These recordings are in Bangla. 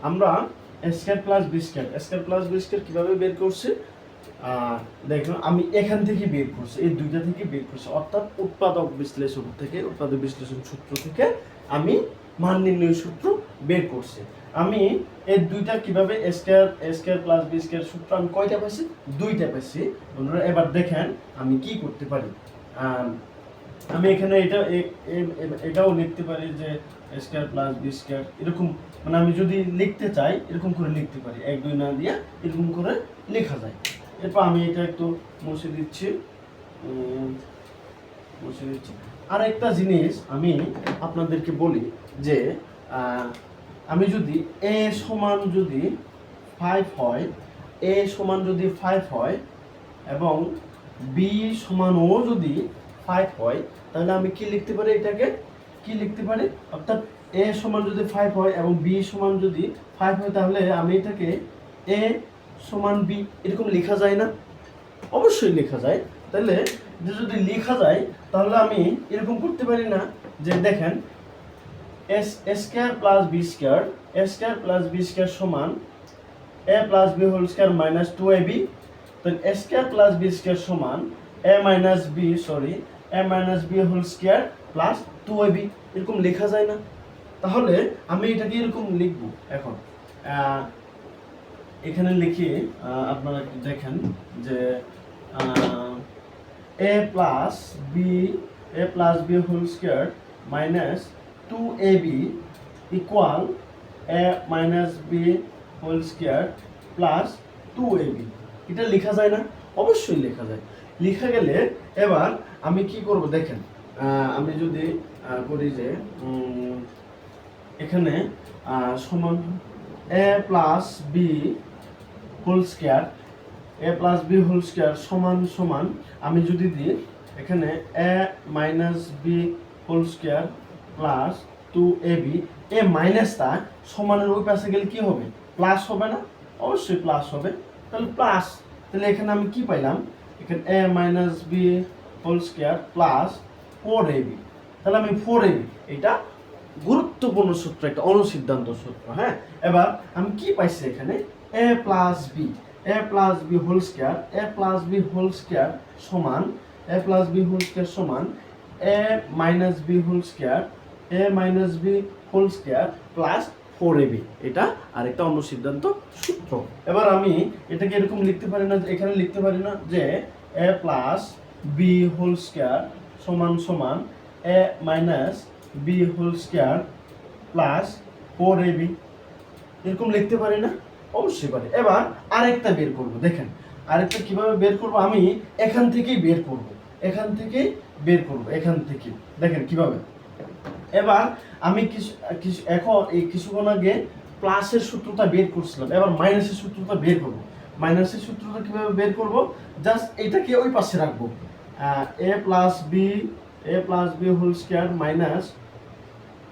আমরা স্কয়ার প্লাস বি স্কয়ার কিভাবে বের করছি দেখুন, আমি এখান থেকে বের করছি, এই দুইটা থেকে বের করছি, অর্থাৎ উৎপাদক বিশ্লেষণ সূত্র থেকে আমি মান নির্ণয় সূত্র বের করছি। আমি এই দুইটা কিভাবে স্কয়ার প্লাস বি স্কয়ার সূত্র আমি কয়টা পাইছি? দুইটা পাইছি। বন্ধুরা এবার দেখেন আমি কি করতে পারি। আমি এখানে এটাও লিখতে পারি যে স্কয়ার প্লাস বি স্কয়ার, এরকম মানে আমি যদি লিখতে চাই এরকম করে লিখতে পারি, 1 2 না দিয়ে এরকম করে লেখা যায়। এরপর আমি এটা একটু মুছে দিচ্ছি। আর একটা জিনিস আমি আপনাদেরকে বলি যে আমি যদি a সমান যদি 5 হয়, a সমান যদি 5 হয় এবং b সমানও যদি 5 হয়, তাহলে আমি কি লিখতে পারি? এটাকে কি লিখতে পারি? অর্থাৎ a সমান যদি 5 হয় এবং b সমান যদি 5 হয়, তাহলে আমি এটাকে a সমান b এরকম লেখা যায় না? অবশ্যই লেখা যায়। তাহলে যদি লেখা যায় তাহলে আমি এরকম করতে পারি না যে দেখেন স্কয়ার প্লাস বি স্কয়ার সমান a plus B whole square minus 2ab। তাহলে স্কয়ার প্লাস বি স্কয়ার সমান a minus B whole square plus 2ab এরকম লেখা যায় না? তাহলে আমি এটাকে এরকম লিখব। এখন এখানে লিখি, আপনারা দেখেন যে a plus B whole square minus 2ab equal a minus B whole square plus 2ab। এটা লেখা যায় না? অবশ্যই লেখা যায়। লেখা গেলে এবার আমি কি করব দেখেন, আমি যদি করি যে এখানে সমান a plus B whole square সমান আমি যদি দিই এখানে a minus B whole square plus 2ab, এ মাইনাসটা সমানের ওই পাশে গেলে কি হবে? প্লাস হবে না? অবশ্যই প্লাস হবে। তাহলে প্লাস, তাহলে এখানে আমি কি পাইলাম? এখানে a minus B whole square plus 4ab। তাহলে আমি 4ab, এটা গুরুত্বপূর্ণ সূত্র, একটা অনুসিদ্ধান্ত সূত্র। হ্যাঁ, এবার আমি কি পাইছি এখানে? a plus B whole square সমান a minus B whole square plus 4ab। এটা আরেকটা অনুসিদ্ধান্ত সূত্র। এবার আমি এটাকে এরকম লিখতে পারি না, এখানে লিখতে পারি না যে a plus B whole square সমান a minus B whole square plus 4ab এরকম লিখতে পারি না? অবশ্যই পারি। এবার আরেকটা বের করব। দেখেন আরেকটা কিভাবে বের করব, আমি এখান থেকেই বের করব। এখান থেকে দেখেন কিভাবে। এবার আমি এখন এই কিছুক্ষণ আগে প্লাসের সূত্রটা বের করছিলাম, এবার মাইনাসের সূত্রটা বের করব। মাইনাসের সূত্রটা কিভাবে বের করব? জাস্ট এটাকে ওই পাশে রাখবো, a plus B whole square minus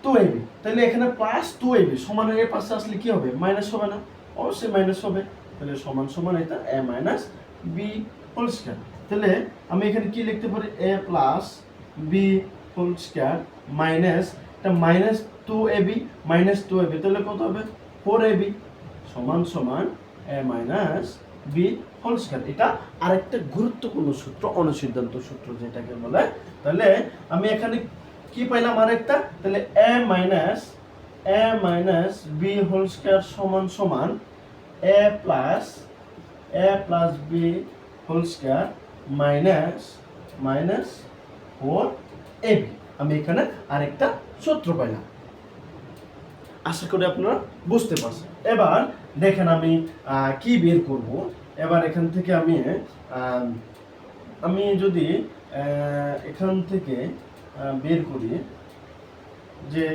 2ab। তাহলে এখানে প্লাস 2ab সমানের এর পাশে আসলে কি হবে? মাইনাস হবে না? অবশ্যই মাইনাস হবে। তাহলে সমান এটা a minus B whole square. তাহলে আমি এখানে কি লিখতে পারি? a plus B whole square minus, এটা মাইনাস 2ab, তাহলে কত হবে? 4ab সমান a minus B whole square. এটা আরেকটা গুরুত্বপূর্ণ সূত্র, অনুসিদ্ধান্ত সূত্র যেটাকে বলে। তাহলে আমি এখানে কি পাইলাম আরেকটা? তাহলে a minus B whole square সমান a plus B whole square minus 4ab। আমি এখানে আরেকটা সূত্র পাইলাম। আশা করি আপনারা বুঝতে পারছেন। এবার দেখেন আমি কি বের করব। এবার এখান থেকে আমি যদি এখান থেকে বের করি যে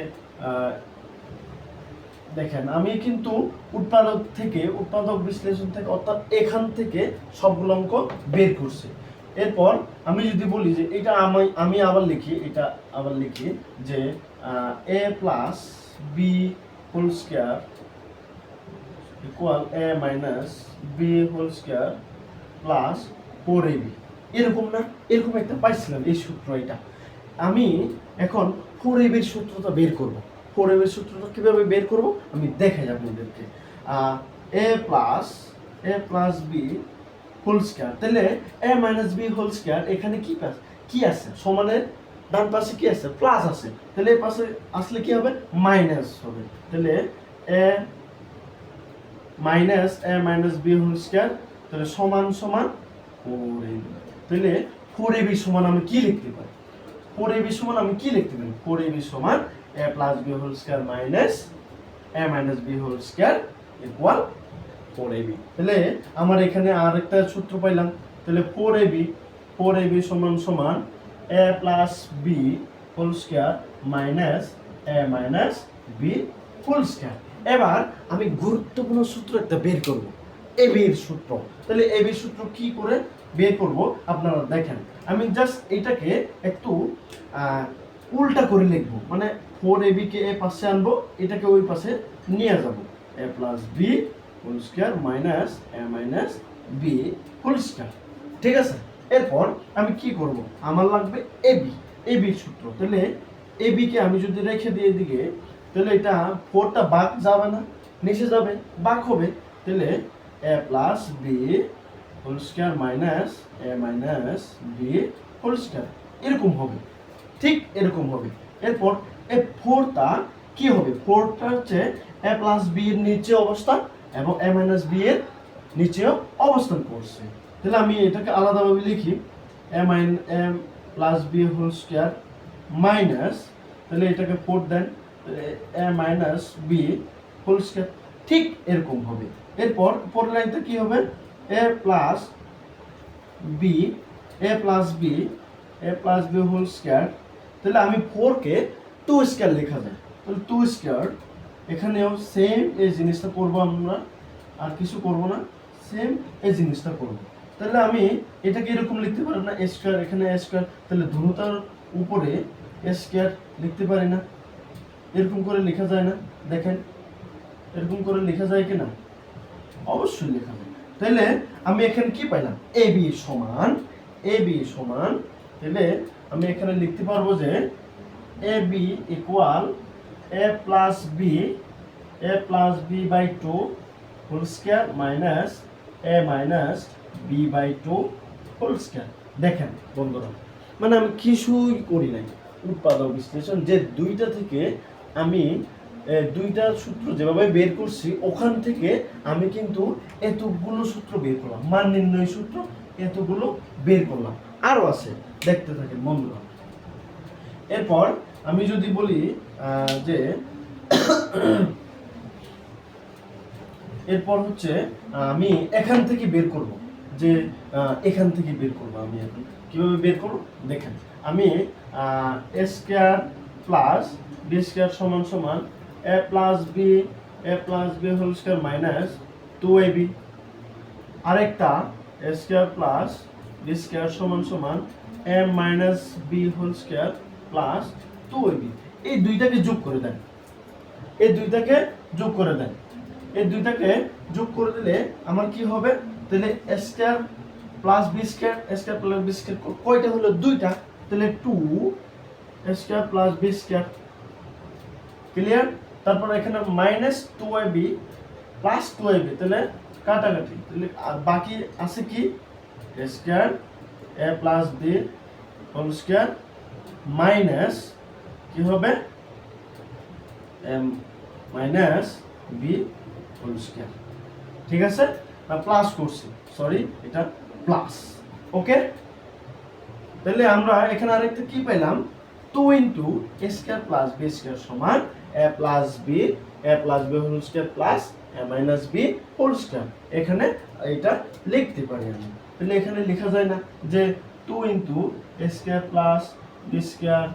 দেখেন আমি কিন্তু উৎপাদক বিশ্লেষণ থেকে, অর্থাৎ এখান থেকে সবগুলো অঙ্ক বের করছি। এরপর আমি যদি বলি যে এটা আমি আবার লিখি যে a plus B whole square equal a minus B whole square plus 4ab। এরকম না? এরকম একটা পাইছিলাম এই সূত্র। এটা আমি এখন 4ab এর সূত্রটা বের করব। ফোর এ বির সূত্রটা কিভাবে বের করব আমি দেখাই আপনাদেরকে। এ প্লাস বি হোল স্কয়ার, তাহলে এ মাইনাস বি হোল স্কয়ার, এখানে কি আছে সমানের ডান পাশে কি আছে প্লাস আছে, তাহলে এই পাশে আসলে কি হবে মাইনাস হবে, তাহলে এ মাইনাস বি হোল স্কয়ার, তাহলে সমান সমান 4ab, তাহলে 4ab সমান আমি কি লিখতে পারি, 4ab সমান আমি কি লিখতে পারি, 4ab সমান a plus B whole square minus a minus B whole square equal 4ab। তাহলে আমার এখানে আরেকটা সূত্র পাইলাম, তাহলে 4ab সমান সমান a plus B whole square minus a minus B whole square. এবার আমি গুরুত্বপূর্ণ সূত্র একটা বের করব, ab এর সূত্র। তাহলে ab এর সূত্র কি করে বের করব আপনারা দেখেন, আমি জাস্ট এটাকে একটু উল্টা করে লিখব, মানে 4ab কে এ পাশে আনবো, এটাকে ওই পাশে নিয়ে যাব, a plus B whole square minus a minus B whole square. ঠিক আছে, এরপর আমি কি করব, আমার লাগবে ab এর সূত্র। তাহলে ab কে আমি যদি রেখে দিয়ে দিকে, তাহলে এটা 4টা বাক যাবে না, নিচে যাবে, বাক হবে, তাহলে a plus B whole square minus a minus B whole square এরকম হবে, ঠিক এরকম হবে। এরপর এই 4টা কি হবে, 4টা হচ্ছে a প্লাস বি এর নিচে অবস্থান এবং a মাইনাস বি এর নিচেও অবস্থান করছে। তাহলে আমি এটাকে আলাদাভাবে লিখি, a plus B whole square minus, তাহলে এটাকে 4 দেন, a minus B whole square, ঠিক এরকম হবে। এরপর পরের লাইনটা কি হবে, a plus B whole square, তাহলে আমি 4 কে 2 স্কয়ার লেখা যায়, তাহলে 2 স্কয়ার, এখানেও সেম এই জিনিসটা করব আমরা, আর কিছু করব না, সেম এই জিনিসটা করব। তাহলে আমি এটাকে এরকম লিখতে পারি না, a স্কয়ার, এখানে a স্কয়ার, তাহলে ধ্রুবতার উপরে a স্কয়ার লিখতে পারি না, এরকম করে লেখা যায় না, দেখেন এরকম করে লেখা যায় কি না, অবশ্যই লেখা যায়। তাহলে আমি এখানে কি পাইলাম, ab সমান, তাহলে আমি এখানে লিখতে পারবো যে ab equal a plus B by 2 whole square minus a minus B by 2 whole square. দেখেন বন্ধুরা, মানে আমি কিছুই করি নাই, উৎপাদক বিশ্লেষণ, যে দুইটা থেকে আমি দুইটা সূত্র যেভাবে বের করছি, ওখান থেকে আমি কিন্তু এতগুলো সূত্র বের করলাম, মান নির্ণয় সূত্র এতগুলো বের করলাম, আরও আছে, দেখতে থাকেন বন্ধুরা। এরপর আমি যদি বলি যে এরপর হচ্ছে আমি এখান থেকে বের করব, যে এখান থেকে বের করব, আমি এখন কিভাবে বের করব দেখেন, আমি a square plus B square সমান সমান a plus B whole square minus 2ab, আরেকটা a square plus B square সমান সমান a minus B whole square plus 2ab, এই দুইটাকে যোগ করে দেন, এই দুইটাকে যোগ করে দিলে আমার কি হবে, তাহলে a square plus B square, কয়টা হলো দুইটা, তাহলে 2 a square plus B square, clear. তারপর এখানে মাইনাস 2ab প্লাস 2ab, তাহলে কাটাকাটি, তাহলে বাকি আছে কি a square a plus B whole square minus কি হবে মাইনাস বি হোল স্কয়ার। ঠিক আছে, না প্লাস করছি, সরি এটা প্লাস, ওকে। তাহলে আমরা এখানে আরেকটা কি পেলাম, 2 into a square plus B square সমান a plus B whole square plus a minus B whole square. এখানে এটা লিখতে পারি আমি, তাহলে এখানে লেখা যায় না যে 2 into a square plus B square